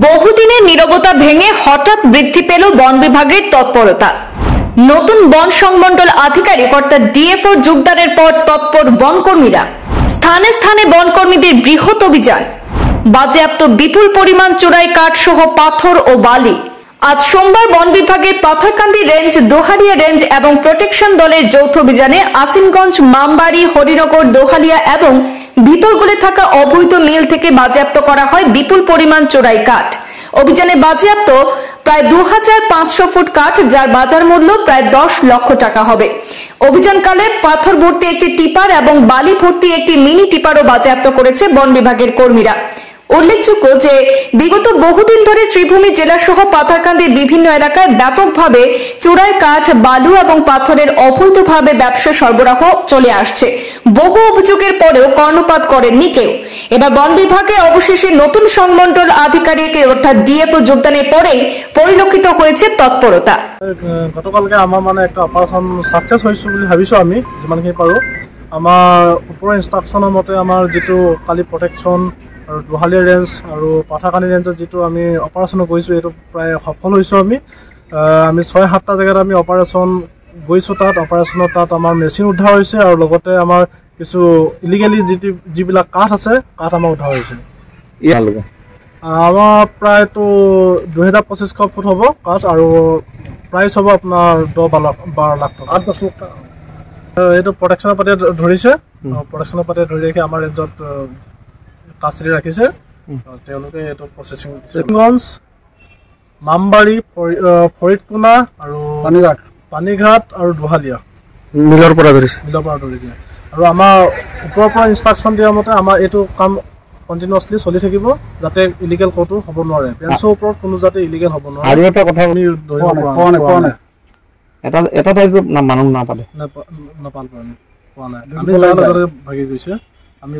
বহুদিনের নীরবতা ভেঙে হঠাৎ বৃদ্ধি পেল বন বিভাগের তৎপরতা। নতুন বন সংমণ্ডল আধিকারিক অর্থাৎ ডিএফও যোগদানের পর তৎপর বনকর্মীরা। স্থানে স্থানে বনকর্মীদের বৃহৎ অভিযান, বাজেয়াপ্ত বিপুল পরিমাণ চোরাই কাঠ সহ পাথর ও বালি। আজ সোমবার বন বিভাগের পাথারকান্দি রেঞ্জ, দোহালিয়া রেঞ্জ এবং প্রোটেকশন দলের যৌথ অভিযানে আসিমগঞ্জ, মামবাড়ি, হরিনগর, দোহালিয়া এবং ভিতরগুলি থাকা অবৈধ মিল থেকে বাজেয়াপ্ত করা হয় বিপুল পরিমাণ চোরাই কাঠ। অভিযানে বাজেয়াপ্ত প্রায় 2500 ফুট কাঠ, যার বাজার মূল্য প্রায় 10 লক্ষ টাকা হবে। অভিযানকালে পাথর ভর্তি একটি টিপার এবং বালি ভর্তি একটি মিনি টিপারও বাজেয়াপ্ত করেছে বন বিভাগের কর্মীরা। উল্লেখযোগ্য যে বিগত বহুদিন ধরে শ্রীভূমি জেলা সহ পাথারকান্দির বিভিন্ন এলাকায় ব্যাপকভাবে চোরাই কাঠ, বালু এবং পাথরের অবৈধভাবে ব্যবসা সরবরাহ চলে আসছে। বহু অভিযোগের পরেও কর্ণপাত করেননি কেউ। এবার বন বিভাগে অবশেষে নতুন সংমণ্ডল আধিকারিক অর্থাৎ ডিএফও যোগদানের পরেই পরিলক্ষিত হয়েছে তৎপরতা। গতকালকে আমার একটা অপারেশন সাকসেস হয়েছে বলে ভাবিছো আমি যিমানখিনি পাৰো। আমাৰ উপৰেৰ ইনস্ট্ৰাকশনেৰ মতে আমাৰ যেটো কালি protection R দোহালিয়া range R Patharkandi ৰেঞ্জত যেটো আমি অপাৰেশন কৰিছো এটো প্রায় সফল হয়েছো। আমি 6-7টা জায়গাত আমি অপারেশন গৈছো। তাত অপারেশনত তাত আমার মেশিন উদ্ধার হয়েছে আর লগতে আমার কিছু ইলিগেলি যিবিলাক কাঠ আছে কাঠ আমার উদ্ধার হয়েছে। আমার প্রায় তো 2500 ফুট হব কাঠ আর প্রাইস হব আপনার 10-12 লাখ টাকা, 8-10 লাখ টাকা। এইটো প্ৰটেকশ্যনৰ পাতে ধৰিছে। প্ৰটেকশ্যনৰ পাতে ধৰি ৰাখি আমাৰ ৰেঞ্জত কাষ্টডি ৰাখিছে। তেওঁলোকে এইটো প্ৰচেছিং গঞ্জ, মামবাড়ি, ফৰিদকোনা আৰু পানীঘাট আৰু দোহালিয়া মিলৰ পৰা ধৰিছে। আৰু আমাৰ ওপৰৰ পৰা ইনষ্ট্ৰাকশ্যন দিয়া মতে আমাৰ এইটো কাম কণ্টিনিউয়াছলি চলি থাকিব, যাতে ইলিগেল ক'তো হ'ব নোৱাৰে। বেঞ্চৰ ওপৰত কোনো যাতে ইলিগেল হ'ব নোৱাৰে। আৰু এটা কথা আমি এটা টাইপৰ মানুহ নাপালে নাপাল পোৱা নাই। আমি ভাগি গৈছে। আমি